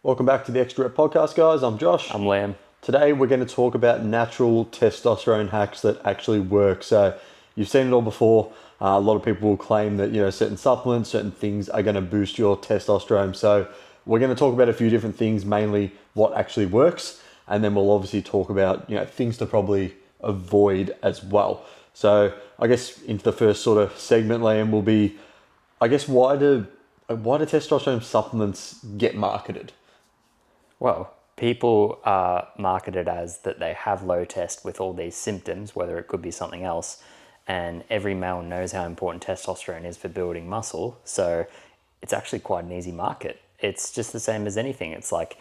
Welcome back to the Extra Rep Podcast, guys. I'm Josh. I'm Liam. Today we're going to talk about natural testosterone hacks that actually work. So you've seen it all before. A lot of people will claim that certain supplements, certain things are going to boost your testosterone. So we're going to talk about a few different things, mainly what actually works, and then we'll obviously talk about things to probably avoid as well. So I guess into the first sort of segment, Liam, will be, I guess, why do testosterone supplements get marketed? Well, people are marketed as that they have low test with all these symptoms, whether it could be something else, and every male knows how important testosterone is for building muscle, so it's actually quite an easy market. It's just the same as anything. It's like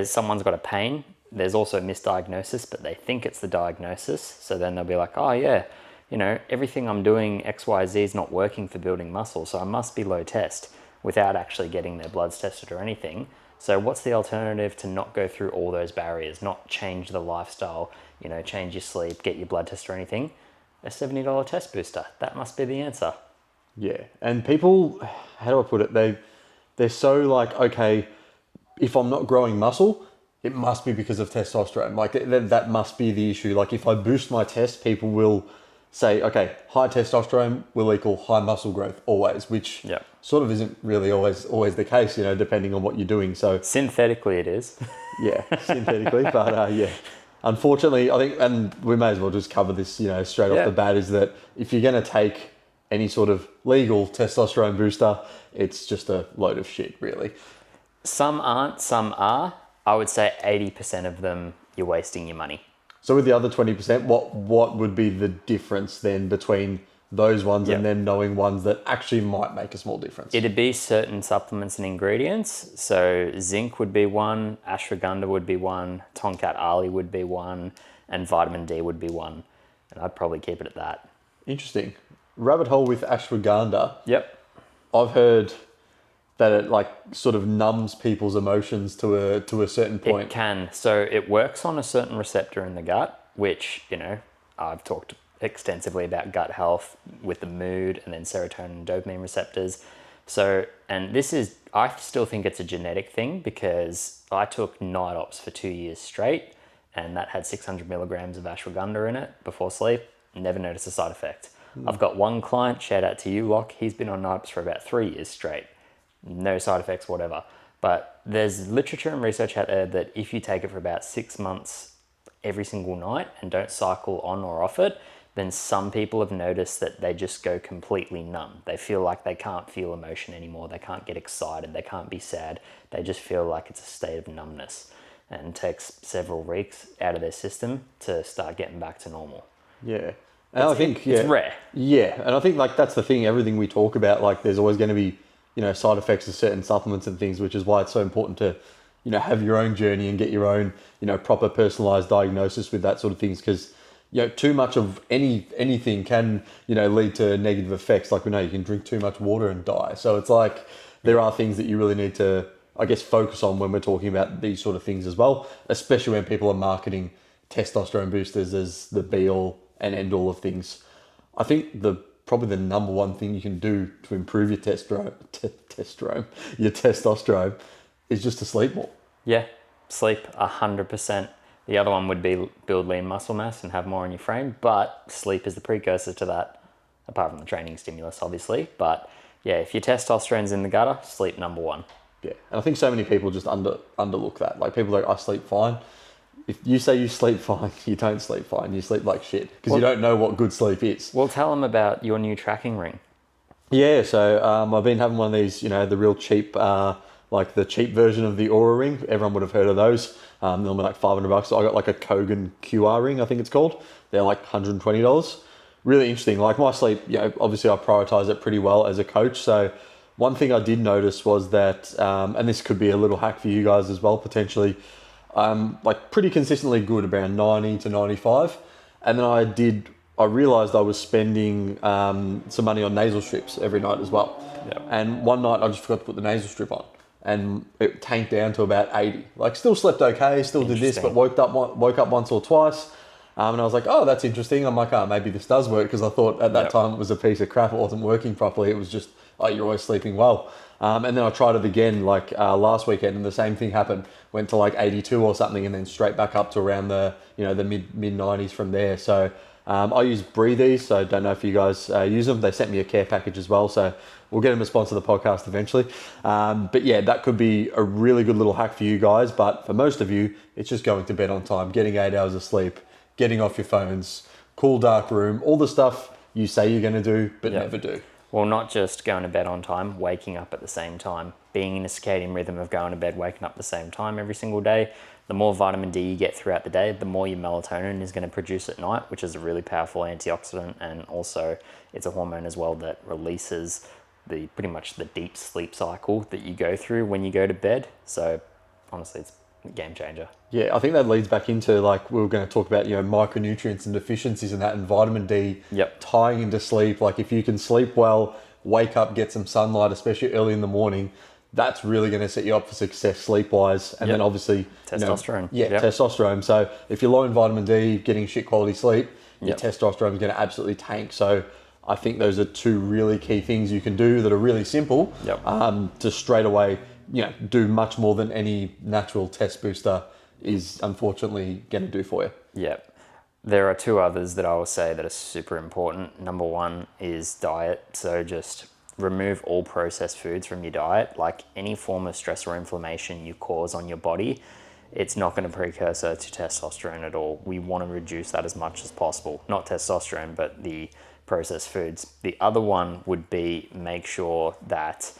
someone's got a pain, there's also misdiagnosis, but they think it's the diagnosis, so then they'll be like, oh yeah, everything I'm doing XYZ is not working for building muscle, so I must be low test, without actually getting their bloods tested or anything. So what's the alternative to not go through all those barriers, not change the lifestyle, change your sleep, get your blood test or anything? A $70 test booster. That must be the answer. Yeah, and people, how do I put it? They're so like, okay, if I'm not growing muscle, it must be because of testosterone. Like that must be the issue. Like if I boost my test, people will say, okay, high testosterone will equal high muscle growth always, which sort of isn't really always the case, depending on what you're doing. So synthetically it is. Yeah, synthetically, but yeah. Unfortunately, I think, and we may as well just cover this, straight off the bat, is that if you're going to take any sort of legal testosterone booster, it's just a load of shit, really. Some aren't, some are. I would say 80% of them, you're wasting your money. So with the other 20%, what would be the difference then between those ones and then knowing ones that actually might make a small difference? It'd be certain supplements and ingredients. So zinc would be one, ashwagandha would be one, tonkat ali would be one, and vitamin D would be one. And I'd probably keep it at that. Interesting. Rabbit hole with ashwagandha. Yep. I've heard that it like sort of numbs people's emotions to a certain point. It can. So it works on a certain receptor in the gut, which, I've talked extensively about gut health with the mood and then serotonin and dopamine receptors. So, and I still think it's a genetic thing because I took night ops for 2 years straight and that had 600 milligrams of ashwagandha in it before sleep. Never noticed a side effect. I've got one client, shout out to you, Locke, he's been on night ops for about 3 years straight. No side effects, whatever. But there's literature and research out there that if you take it for about 6 months every single night and don't cycle on or off it, then some people have noticed that they just go completely numb. They feel like they can't feel emotion anymore. They can't get excited. They can't be sad. They just feel like it's a state of numbness, and it takes several weeks out of their system to start getting back to normal. Yeah. And I think it's rare. Yeah. And I think like that's the thing, everything we talk about, like there's always going to be, side effects of certain supplements and things, which is why it's so important to, have your own journey and get your own, proper personalized diagnosis with that sort of things. Because, too much of anything can, lead to negative effects. Like we know you can drink too much water and die. So it's like there are things that you really need to, I guess, focus on when we're talking about these sort of things as well, especially when people are marketing testosterone boosters as the be all and end all of things. I think probably the number one thing you can do to improve your testosterone is just to sleep more. Yeah, sleep 100%. The other one would be build lean muscle mass and have more in your frame, but sleep is the precursor to that, apart from the training stimulus, obviously. But yeah, if your testosterone's in the gutter, sleep number one. Yeah, and I think so many people just underlook that. Like people are like, I sleep fine. If you say you sleep fine, you don't sleep fine. You sleep like shit because you don't know what good sleep is. Well, tell them about your new tracking ring. Yeah, so I've been having one of these, the real cheap, like the cheap version of the Aura ring. Everyone would have heard of those. Normally like $500. So I got like a Kogan QR ring, I think it's called. They're like $120. Really interesting. Like my sleep, obviously I prioritize it pretty well as a coach. So one thing I did notice was that, and this could be a little hack for you guys as well, potentially, like pretty consistently good, around 90 to 95. And then I realized I was spending some money on nasal strips every night as well. Yep. And one night I just forgot to put the nasal strip on and it tanked down to about 80. Like still slept okay, still did this, but woke up once or twice. And I was like, oh, that's interesting. I'm like, oh, maybe this does work, because I thought at that time it was a piece of crap. It wasn't working properly. It was just, oh, you're always sleeping well. And then I tried it again like last weekend, and the same thing happened. Went to like 82 or something, and then straight back up to around the the mid 90s from there. So I use Breathies, so I don't know if you guys use them. They sent me a care package as well, so we'll get them to sponsor the podcast eventually. But yeah, that could be a really good little hack for you guys. But for most of you, it's just going to bed on time, getting 8 hours of sleep, getting off your phones, cool dark room, all the stuff you say you're going to do but never do. Well, not just going to bed on time, waking up at the same time, being in a circadian rhythm of going to bed, waking up at the same time every single day. The more vitamin D you get throughout the day, the more your melatonin is going to produce at night, which is a really powerful antioxidant. And also it's a hormone as well that releases pretty much the deep sleep cycle that you go through when you go to bed. So honestly, it's a game changer. Yeah, I think that leads back into, like, we were going to talk about, micronutrients and deficiencies and that, and vitamin D tying into sleep. Like, if you can sleep well, wake up, get some sunlight, especially early in the morning, that's really going to set you up for success sleep-wise. And then obviously... Testosterone. Testosterone. So if you're low in vitamin D, getting shit quality sleep, your testosterone is going to absolutely tank. So I think those are two really key things you can do that are really simple to straight away, do much more than any natural test booster is unfortunately going to do for you. Yep. There are two others that I will say that are super important. Number one is diet. So just remove all processed foods from your diet. Like any form of stress or inflammation you cause on your body, it's not going to precursor to testosterone at all. We want to reduce that as much as possible. Not testosterone, but the processed foods. The other one would be make sure that,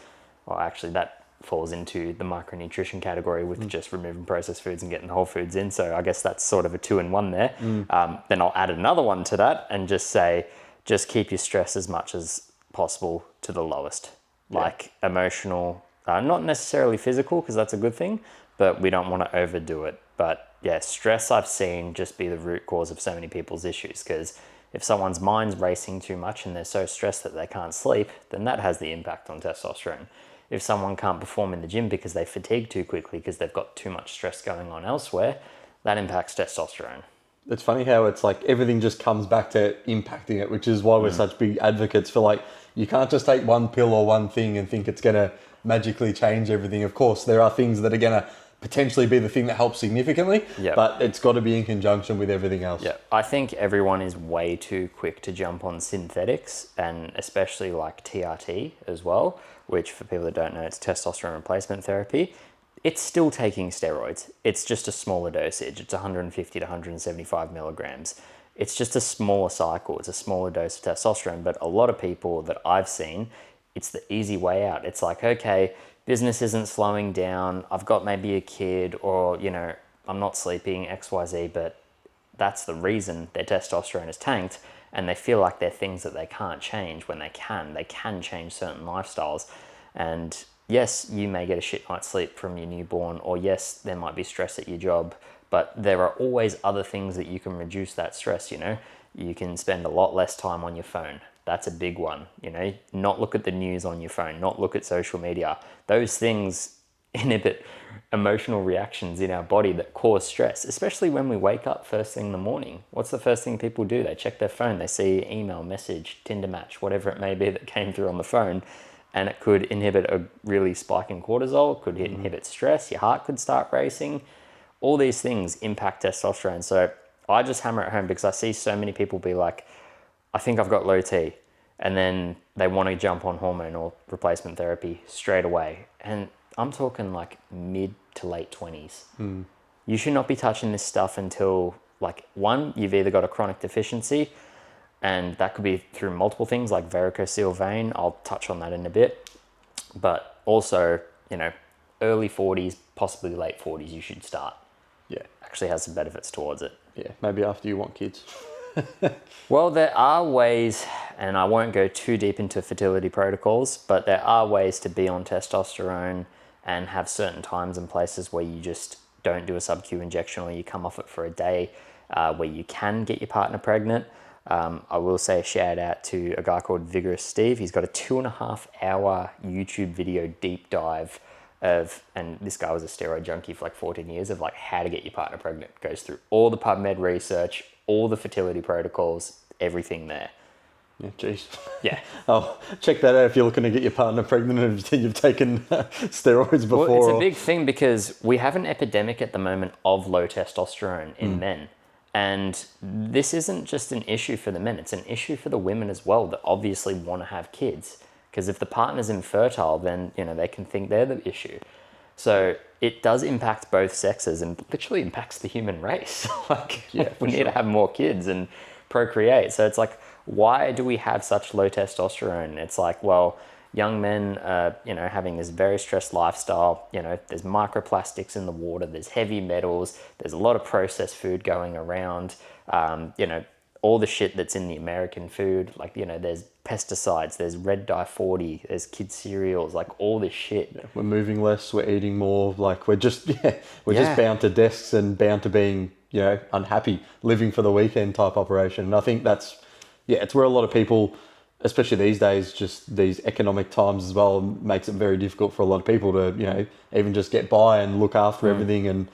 well, actually that falls into the micronutrition category with just removing processed foods and getting whole foods in. So I guess that's sort of a 2-in-1 there. Then I'll add another one to that and just say, just keep your stress as much as possible to the lowest. Like emotional, not necessarily physical, because that's a good thing, but we don't want to overdo it. But yeah, stress I've seen just be the root cause of so many people's issues, because if someone's mind's racing too much and they're so stressed that they can't sleep, then that has the impact on testosterone. If someone can't perform in the gym because they fatigue too quickly because they've got too much stress going on elsewhere, that impacts testosterone. It's funny how it's like everything just comes back to impacting it, which is why we're such big advocates for, like, you can't just take one pill or one thing and think it's going to magically change everything. Of course, there are things that are going to potentially be the thing that helps significantly, but it's got to be in conjunction with everything else. Yeah, I think everyone is way too quick to jump on synthetics, and especially like TRT as well, which for people that don't know, it's testosterone replacement therapy. It's still taking steroids. It's just a smaller dosage. It's 150 to 175 milligrams. It's just a smaller cycle. It's a smaller dose of testosterone. But a lot of people that I've seen, it's the easy way out. It's like, okay, business isn't slowing down. I've got maybe a kid, or, I'm not sleeping, XYZ, but that's the reason their testosterone is tanked, and they feel like they're things that they can't change when they can. They can change certain lifestyles. And yes, you may get a shit night's sleep from your newborn, or yes, there might be stress at your job, but there are always other things that you can reduce that stress. You can spend a lot less time on your phone. That's a big one. Not look at the news on your phone, not look at social media. Those things inhibit emotional reactions in our body that cause stress, especially when we wake up first thing in the morning. What's the first thing people do? They check their phone, they see email, message, Tinder match, whatever it may be that came through on the phone, and it could inhibit a really spike in cortisol, could inhibit stress, your heart could start racing. All these things impact testosterone. So I just hammer it home because I see so many people be like, I think I've got low T, and then they want to jump on hormone or replacement therapy straight away. And I'm talking like mid to late 20s. You should not be touching this stuff until, like, one, you've either got a chronic deficiency, and that could be through multiple things like varicocele vein. I'll touch on that in a bit. But also, early 40s, possibly late 40s, you should start. Yeah. Actually has some benefits towards it. Yeah, maybe after you want kids. Well, there are ways, and I won't go too deep into fertility protocols, but there are ways to be on testosterone and have certain times and places where you just don't do a sub-Q injection, or you come off it for a day, where you can get your partner pregnant. I will say a shout out to a guy called Vigorous Steve. He's got a 2.5 hour YouTube video deep dive and this guy was a steroid junkie for like 14 years, of like how to get your partner pregnant. Goes through all the PubMed research, all the fertility protocols, everything there. Yeah, jeez. Yeah. Oh, check that out if you're looking to get your partner pregnant and you've taken steroids before. Well, it's a big thing because we have an epidemic at the moment of low testosterone in men. And this isn't just an issue for the men, it's an issue for the women as well that obviously want to have kids. Because if the partner's infertile, then, they can think they're the issue. So it does impact both sexes and literally impacts the human race. We need to have more kids and procreate. So it's like, why do we have such low testosterone? It's like, well, young men are, having this very stressed lifestyle. There's microplastics in the water, there's heavy metals, there's a lot of processed food going around. All the shit that's in the American food, there's pesticides, there's red dye 40, there's kids cereals, all this shit. Yeah, we're moving less, we're eating more, we're just just bound to desks and bound to being, unhappy, living for the weekend type operation. And I think that's, it's where a lot of people, especially these days, just these economic times as well, makes it very difficult for a lot of people to, even just get by and look after everything. And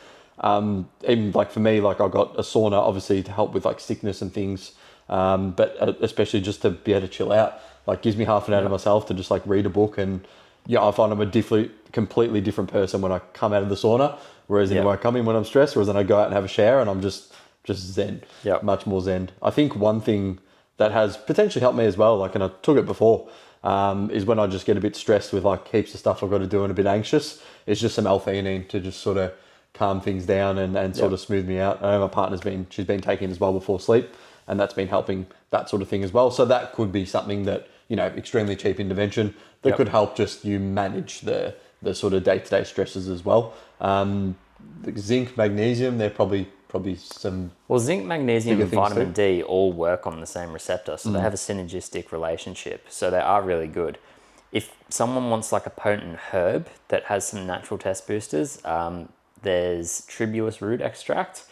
even for me, I got a sauna obviously to help with sickness and things, but especially just to be able to chill out. Gives me half an hour to myself to just read a book. And I find I'm a completely different person when I come out of the sauna, whereas when I come in when I'm stressed, whereas then I go out and have a shower and I'm just zen, much more zen. I think one thing that has potentially helped me as well, and I took it before, is when I just get a bit stressed with heaps of stuff I've got to do and a bit anxious, it's just some L-theanine to just sort of calm things down and sort of smooth me out. I know my partner's she's been taking as well before sleep, and that's been helping that sort of thing as well. So that could be something that, extremely cheap intervention that could help just you manage the sort of day-to-day stresses as well. The zinc, magnesium, they're probably some... Well, zinc, magnesium, and vitamin D all work on the same receptor, so they have a synergistic relationship. So they are really good. If someone wants a potent herb that has some natural test boosters, there's tribulus root extract,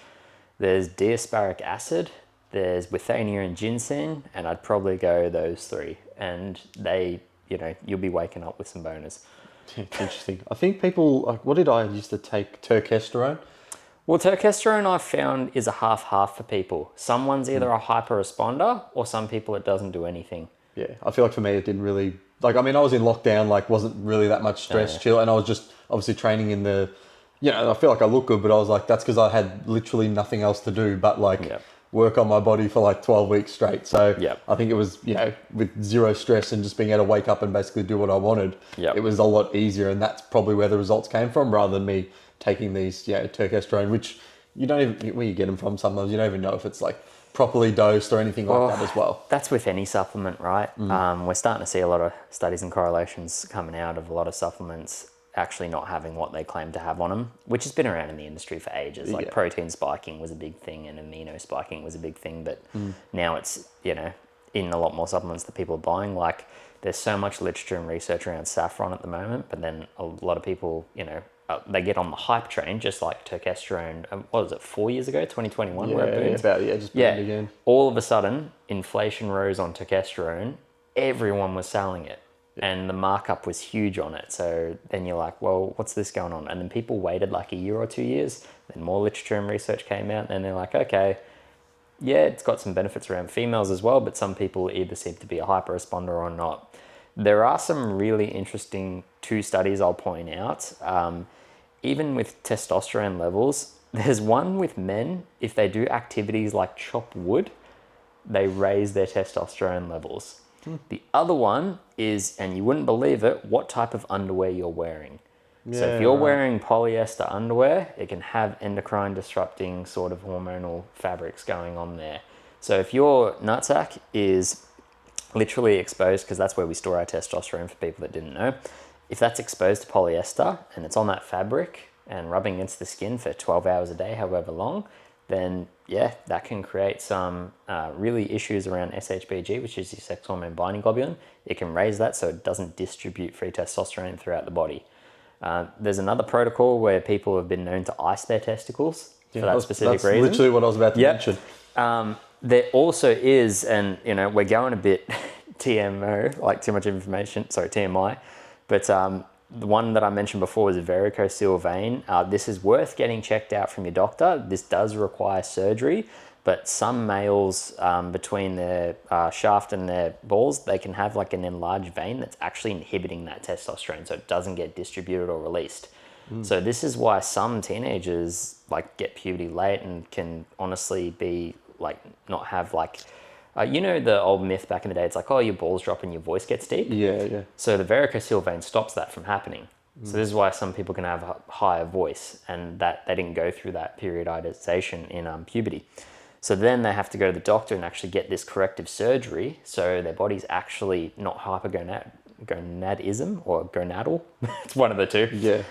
there's diasparic acid, there's withania and ginseng, and I'd probably go those three. And they, you'll be waking up with some boners. It's interesting. I think people, what did I used to take? Testosterone? Well, testosterone I've found is a half-half for people. Someone's either a hyper responder or some people it doesn't do anything. Yeah, I feel for me it didn't really... I was in lockdown, wasn't really that much stress, chill, and I was just obviously training in the... I feel I look good, but I was that's because I had literally nothing else to do but work on my body for 12 weeks straight. So I think it was, with zero stress and just being able to wake up and basically do what I wanted, it was a lot easier, and that's probably where the results came from rather than me taking these, testosterone, which you don't even, where you get them from sometimes, you don't even know if it's properly dosed or anything like that as well. That's with any supplement, right? We're starting to see a lot of studies and correlations coming out of a lot of supplements actually not having what they claim to have on them, which has been around in the industry for ages. Protein spiking was a big thing and amino spiking was a big thing, but now it's, in a lot more supplements that people are buying. There's so much literature and research around saffron at the moment, but then a lot of people, they get on the hype train, just like testosterone. What was it, 4 years ago, 2021? Where it boomed? Just boomed again. All of a sudden, inflation rose on testosterone. Everyone was selling it, and the markup was huge on it. So then you're like, well, what's this going on? And then people waited a year or 2 years. Then more literature and research came out, and they're like, okay, yeah, it's got some benefits around females as well, but some people either seem to be a hyper responder or not. There are some really interesting 2 studies I'll point out. Even with testosterone levels, there's one with men, if they do activities like chop wood, they raise their testosterone levels. The other one is, and you wouldn't believe it, what type of underwear you're wearing. So if you're wearing polyester underwear, it can have endocrine disrupting sort of hormonal fabrics going on there. So if your nutsack is literally exposed, because that's where we store our testosterone for people that didn't know, if that's exposed to polyester and it's on that fabric and rubbing against the skin for 12 hours a day, however long, then that can create some really issues around SHBG, which is your sex hormone binding globulin. It can raise that so it doesn't distribute free testosterone throughout the body. There's another protocol where people have been known to ice their testicles for that specific reason. That's literally what I was about to mention. There also is, and we're going a bit TMO, too much information, sorry, TMI, but the one that I mentioned before was a varicocele vein. This is worth getting checked out from your doctor. This does require surgery, but some males between their shaft and their balls, they can have like an enlarged vein that's actually inhibiting that testosterone, so it doesn't get distributed or released. So this is why some teenagers like get puberty late and can honestly be like not have like, you know, the old myth back in the day, it's like, oh, your balls drop and your voice gets deep. Yeah, yeah. So the varicocele vein stops that from happening. So this is why some people can have a higher voice, and that they didn't go through that periodization in puberty. So then they have to go to the doctor and actually get this corrective surgery, so their body's actually not hypergonadism or gonadal. It's one of the two. Yeah.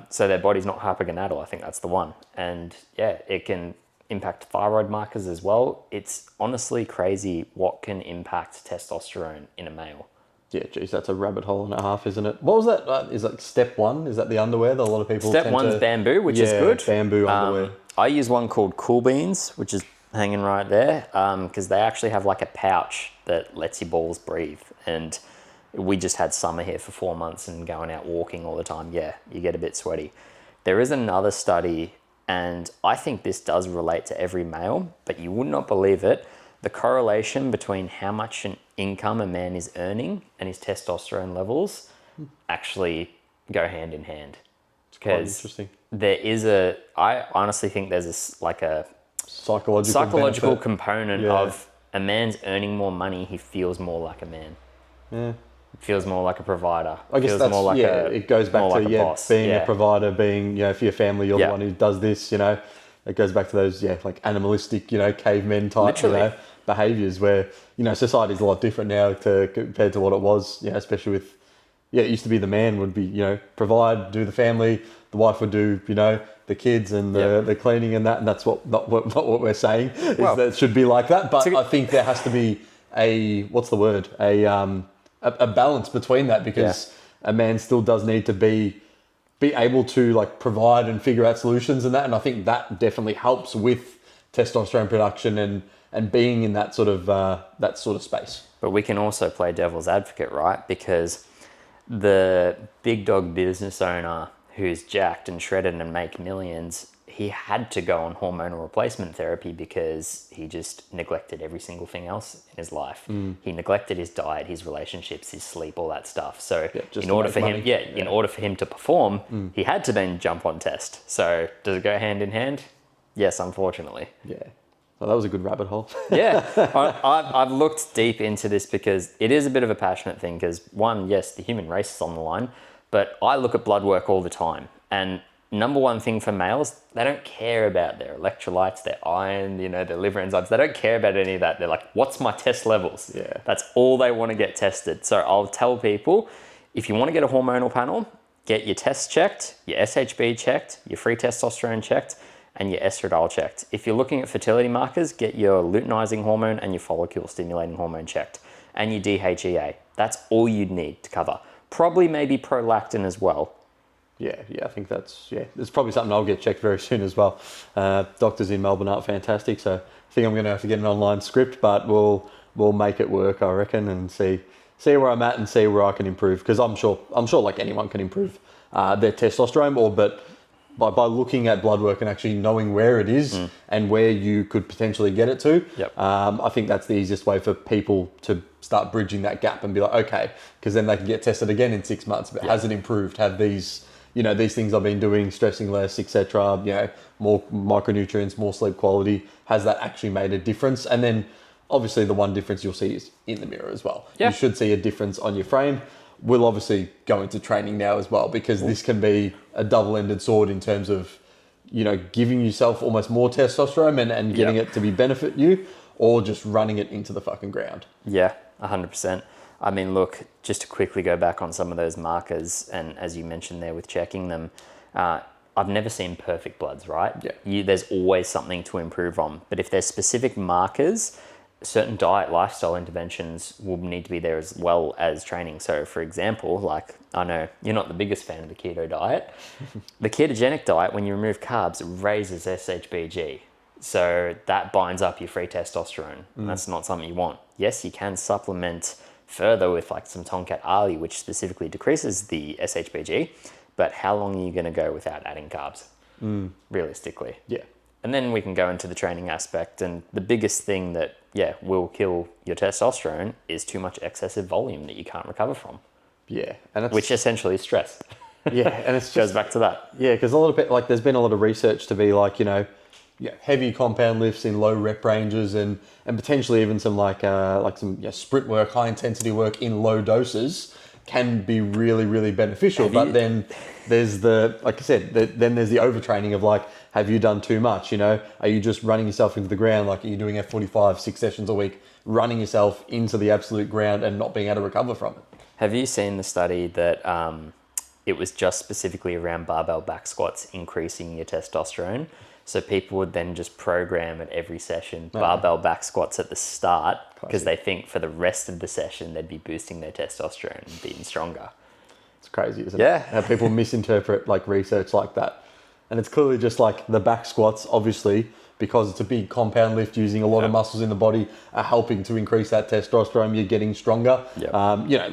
So their body's not hypergonadal. I think that's the one. And yeah, it can impact thyroid markers as well. It's honestly crazy what can impact testosterone in a male. Yeah, geez, that's a rabbit hole and a half, isn't it? What was that? Is that step one? Is that the underwear that a lot of people Step one's bamboo, which is good. Bamboo underwear. I use one called Cool Beans, which is hanging right there, because they actually have like a pouch that lets your balls breathe. And we just had summer here for 4 months and going out walking all the time. Yeah, you get a bit sweaty. There is another study, and I think this does relate to every male, but you would not believe it. The correlation between how much an income a man is earning and his testosterone levels actually go hand in hand. It's quite interesting. There is I honestly think there's a Psychological component of a man's earning more money, he feels more like a man. Yeah. Feels more like a provider. I guess feels that's, more like it goes back to, boss. being a provider, being, for your family, you're the one who does this, It goes back to those, like animalistic, cavemen type, behaviours where, society's a lot different now compared to what it was, what with, it used to be the man would be, provide, do the family, the wife would do, the kids and the cleaning and that, and that's not what we're saying, is that it should be like that. But I think there has to be a balance between that, because a man still does need to be able to like provide and figure out solutions and that. And I think that definitely helps with testosterone production and being in that sort of space. But we can also play devil's advocate, right? Because the big dog business owner who's jacked and shredded and make millions, he had to go on hormonal replacement therapy because he just neglected every single thing else in his life. He neglected his diet, his relationships, his sleep, all that stuff. So in order for him to perform, he had to then jump on test. So does it go hand in hand? Yes, unfortunately. Yeah. Well, that was a good rabbit hole. I've looked deep into this because it is a bit of a passionate thing, because one, yes, the human race is on the line, but I look at blood work all the time, and number one thing for males, they don't care about their electrolytes, their iron, their liver enzymes. They don't care about any of that. They're like, what's my test levels? Yeah. That's all they want to get tested. So I'll tell people, if you want to get a hormonal panel, get your tests checked, your SHB checked, your free testosterone checked, and your estradiol checked. If you're looking at fertility markers, get your luteinizing hormone and your follicle stimulating hormone checked, and your DHEA. That's all you'd need to cover. Probably maybe prolactin as well. Yeah, I think it's probably something I'll get checked very soon as well. Doctors in Melbourne aren't fantastic, so I think I'm going to have to get an online script, but we'll make it work, I reckon, and see where I'm at and see where I can improve, because I'm sure like anyone can improve their testosterone, but by looking at blood work and actually knowing where it is and where you could potentially get it to, I think that's the easiest way for people to start bridging that gap and be like, okay, because then they can get tested again in 6 months, but has it improved? Have these things I've been doing, stressing less, etc., more micronutrients, more sleep quality, has that actually made a difference? And then obviously the one difference you'll see is in the mirror as well. You should see a difference on your frame. We'll obviously go into training now as well, because this can be a double-ended sword in terms of, giving yourself almost more testosterone and getting it to benefit you, or just running it into the fucking ground. Yeah, 100%. I mean, look, just to quickly go back on some of those markers, and as you mentioned there with checking them, I've never seen perfect bloods, right? Yeah. There's always something to improve on. But if there's specific markers, certain diet, lifestyle interventions will need to be there as well as training. So for example, like, I know you're not the biggest fan of the keto diet. The ketogenic diet, when you remove carbs, raises SHBG. So that binds up your free testosterone. And that's not something you want. Yes, you can supplement further with like some Tonkat Ali, which specifically decreases the SHBG, but how long are you going to go without adding carbs? Realistically. Yeah. And then we can go into the training aspect. And the biggest thing that, will kill your testosterone is too much excessive volume that you can't recover from. Yeah. And which essentially is stress. Yeah. And it's just, goes back to that. Yeah. Because a lot of it, like there's been a lot of research to be like, heavy compound lifts in low rep ranges and potentially even some some sprint work, high intensity work in low doses can be really, really beneficial. But then there's like I said, then there's the overtraining of like, have you done too much? Are you just running yourself into the ground? Like, are you doing F45, 6 sessions a week, running yourself into the absolute ground and not being able to recover from it? Have you seen the study that it was just specifically around barbell back squats increasing your testosterone? So people would then just program at every session barbell back squats at the start because they think for the rest of the session they'd be boosting their testosterone and being stronger. It's crazy, isn't it? How people misinterpret like research like that. And it's clearly just like the back squats, obviously, because it's a big compound lift using a lot of muscles in the body, are helping to increase that testosterone. You're getting stronger. Yep.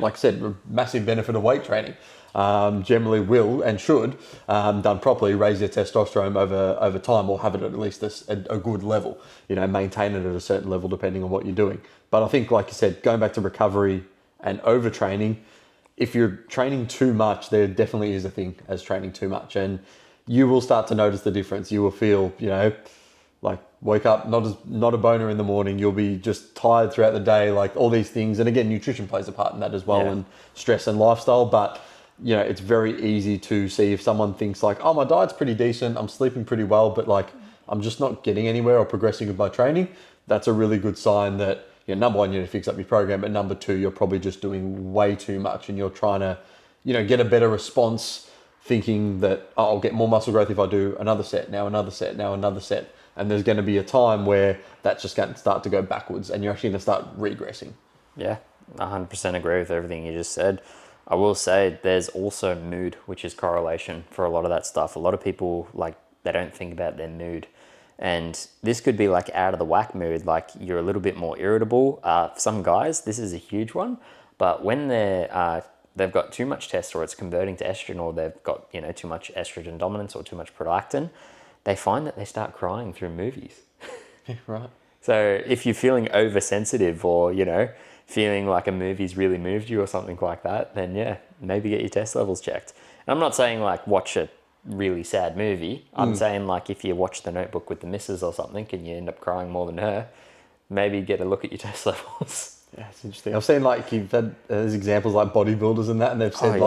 Like I said, massive benefit of weight training. Generally will and should, done properly, raise your testosterone over time, or have it at least a good level. Maintain it at a certain level depending on what you're doing. But I think, like you said, going back to recovery and overtraining, if you're training too much, there definitely is a thing as training too much, and you will start to notice the difference. You will feel, like wake up, not a boner in the morning. You'll be just tired throughout the day, like all these things. And again, nutrition plays a part in that as well, and stress and lifestyle. But it's very easy to see if someone thinks like, oh, my diet's pretty decent, I'm sleeping pretty well, but like I'm just not getting anywhere or progressing with my training. That's a really good sign that, number one, you need to fix up your program, but number two, you're probably just doing way too much and you're trying to, get a better response, thinking that, oh, I'll get more muscle growth if I do another set, now another set, now another set. And there's going to be a time where that's just going to start to go backwards and you're actually going to start regressing. Yeah, 100% agree with everything you just said. I will say there's also mood, which is correlation for a lot of that stuff. A lot of people, like, they don't think about their mood. And this could be like out of the whack mood, like you're a little bit more irritable. For some guys, this is a huge one. But when they've got too much test, or it's converting to estrogen, or they've got too much estrogen dominance or too much prolactin, they find that they start crying through movies. Yeah, right. So if you're feeling oversensitive, or feeling like a movie's really moved you or something like that, then maybe get your test levels checked. And I'm not saying like watch a really sad movie. I'm saying like if you watch The Notebook with the missus or something and you end up crying more than her, maybe get a look at your test levels. Yeah, it's interesting. I've seen like you've had there's examples like bodybuilders and that, and they've said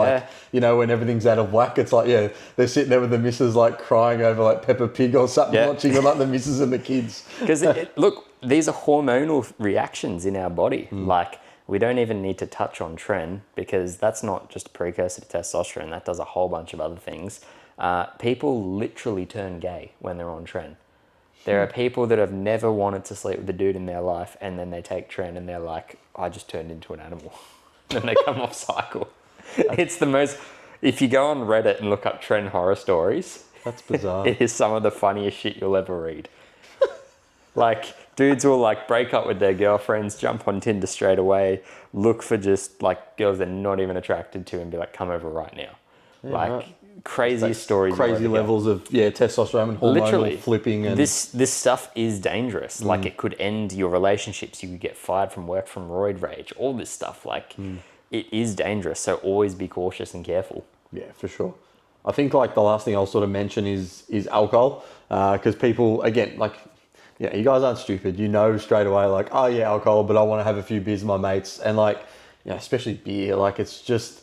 when everything's out of whack, it's like they're sitting there with the missus like crying over like Peppa Pig or something, watching with like the missus and the kids. Because look, these are hormonal reactions in our body. Like we don't even need to touch on tren, because that's not just a precursor to testosterone. That does a whole bunch of other things. People literally turn gay when they're on tren. There are people that have never wanted to sleep with a dude in their life, and then they take tren and they're like, I just turned into an animal. And they come off cycle. It's the most... If you go on Reddit and look up tren horror stories... That's bizarre. It is some of the funniest shit you'll ever read. Like, dudes will like break up with their girlfriends, jump on Tinder straight away, look for just like girls they're not even attracted to and be like, come over right now. Yeah, like... Right. Crazy stories, crazy levels of testosterone and hormonal literally flipping, and this stuff is dangerous. Like it could end your relationships. You could get fired from work from roid rage. All this stuff, like it is dangerous. So always be cautious and careful. Yeah, for sure. I think like the last thing I'll sort of mention is alcohol, because people again like you guys aren't stupid. Straight away like, oh yeah, alcohol, but I want to have a few beers with my mates, and like especially beer, like it just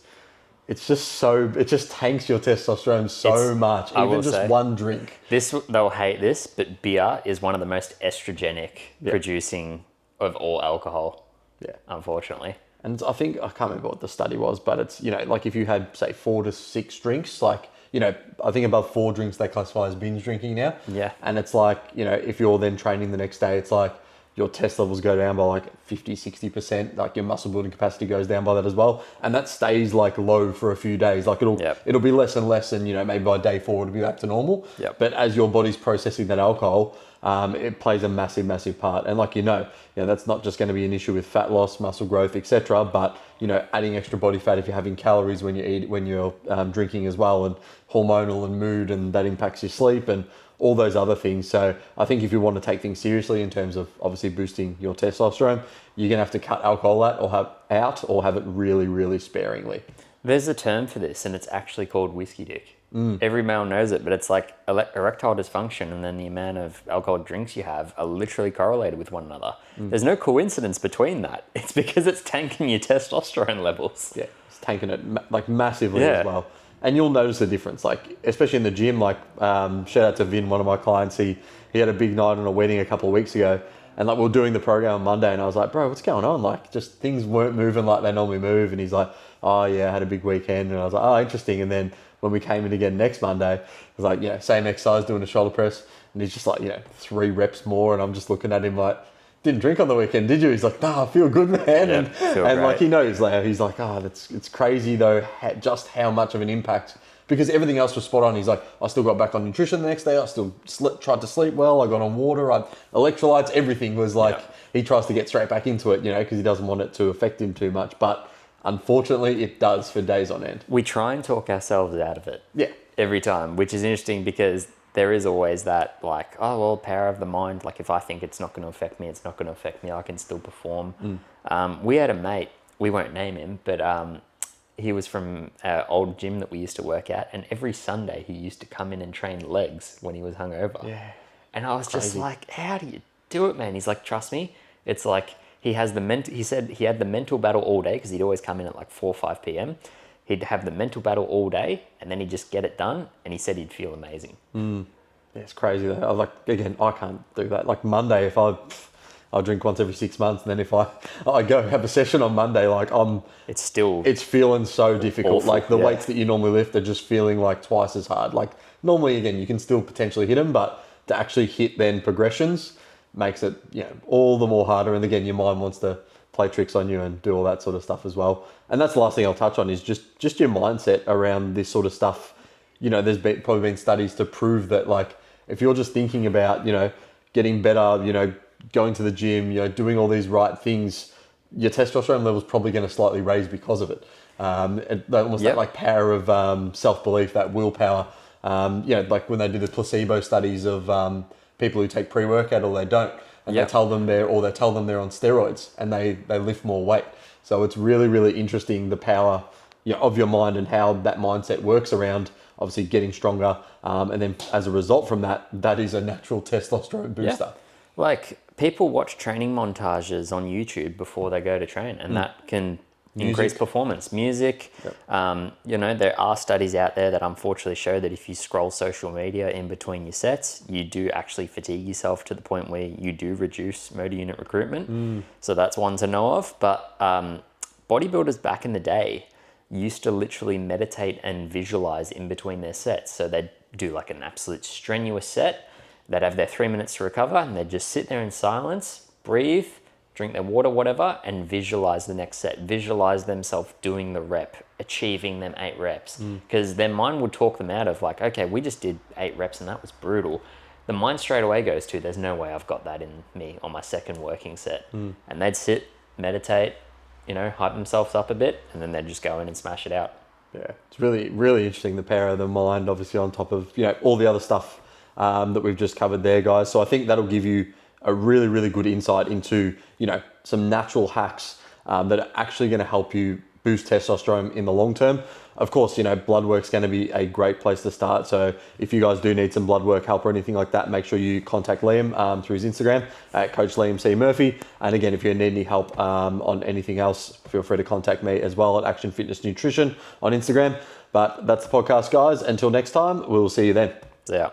tanks your testosterone so much. Even just one drink. They'll hate this, but beer is one of the most estrogenic producing of all alcohol. Yeah, unfortunately. And I think I can't remember what the study was, but it's like if you had say 4 to 6 drinks, like I think above 4 drinks they classify as binge drinking now. Yeah, and it's like if you're then training the next day, it's like your test levels go down by like 50, 60%, like your muscle building capacity goes down by that as well. And that stays like low for a few days. Like it'll be less and less, and maybe by day 4 it'll be back to normal. Yep. But as your body's processing that alcohol, it plays a massive, massive part. And like that's not just going to be an issue with fat loss, muscle growth, etc. But adding extra body fat if you're having calories when you're drinking as well, and hormonal and mood, and that impacts your sleep and all those other things. So I think if you want to take things seriously in terms of obviously boosting your testosterone, you're going to have to cut alcohol out or have it really, really sparingly. There's a term for this, and it's actually called whiskey dick. Every male knows it, but it's like erectile dysfunction and then the amount of alcoholic drinks you have are literally correlated with one another. There's no coincidence between that. It's because it's tanking your testosterone levels. Yeah, it's tanking it like massively as well. And you'll notice the difference, like especially in the gym. Like shout out to Vin, one of my clients. He had a big night on a wedding a couple of weeks ago, and like we were doing the program on Monday, and I was like, bro, what's going on? Like just things weren't moving like they normally move. And he's like, oh yeah, I had a big weekend. And I was like, oh, interesting. And then when we came in again next Monday, it was like, yeah, same exercise, doing a shoulder press, and he's just like, 3 reps more, and I'm just looking at him like, didn't drink on the weekend, did you? He's like, nah, I feel good, man. And like he knows, like he's like, it's crazy though, just how much of an impact, because everything else was spot on. He's like, I still got back on nutrition the next day. I still tried to sleep well. I got on water. Electrolytes, everything was like, he tries to get straight back into it, because he doesn't want it to affect him too much. But unfortunately, it does for days on end. We try and talk ourselves out of it. Yeah. Every time, which is interesting because there is always that like, oh, well, power of the mind. Like if I think it's not going to affect me, it's not going to affect me. I can still perform. We had a mate, we won't name him, but he was from our old gym that we used to work at. And every Sunday he used to come in and train legs when he was hungover. Yeah. And I was just like, how do you do it, man? He's like, trust me. It's like, he said he had the mental battle all day because he'd always come in at like 4 or 5 p.m. He'd have the mental battle all day and then he'd just get it done. And he said he'd feel amazing. Yeah, it's crazy though. Like, again, I can't do that. Like Monday, if I'll drink once every 6 months, and then if I go have a session on Monday, like it's feeling so difficult. Awful, like the weights that you normally lift are just feeling like twice as hard. Like normally, again, you can still potentially hit them, but to actually hit then progressions makes it all the more harder. And again, your mind wants to play tricks on you and do all that sort of stuff as well. And that's the last thing I'll touch on is just your mindset around this sort of stuff. There's probably been studies to prove that like if you're just thinking about getting better, going to the gym, doing all these right things, your testosterone level is probably going to slightly raise because of it. That like power of self-belief, that willpower. Like when they do the placebo studies of people who take pre-workout or they don't, and they tell them they're on steroids and they lift more weight. So it's really, really interesting the power of your mind and how that mindset works around obviously getting stronger. And then as a result from that is a natural testosterone booster. Yeah. Like people watch training montages on YouTube before they go to train, and that can increase performance. Music, there are studies out there that unfortunately show that if you scroll social media in between your sets, you do actually fatigue yourself to the point where you do reduce motor unit recruitment. So that's one to know of. But bodybuilders back in the day used to literally meditate and visualize in between their sets. So they'd do like an absolute strenuous set. They'd have their 3 minutes to recover and they'd just sit there in silence, breathe, drink their water, whatever, and visualize the next set. Visualize themselves doing the rep, achieving them 8 reps. Because their mind would talk them out of like, okay, we just did 8 reps and that was brutal. The mind straight away goes to, there's no way I've got that in me on my second working set. And they'd sit, meditate, hype themselves up a bit, and then they'd just go in and smash it out. Yeah, it's really, really interesting, the power of the mind, obviously on top of, all the other stuff that we've just covered there, guys. So I think that'll give you a really, really good insight into, some natural hacks that are actually going to help you boost testosterone in the long term. Of course, blood work's going to be a great place to start. So if you guys do need some blood work help or anything like that, make sure you contact Liam through his Instagram at Coach Liam C. Murphy. And again, if you need any help on anything else, feel free to contact me as well at Action Fitness Nutrition on Instagram. But that's the podcast, guys. Until next time, we'll see you then. Yeah.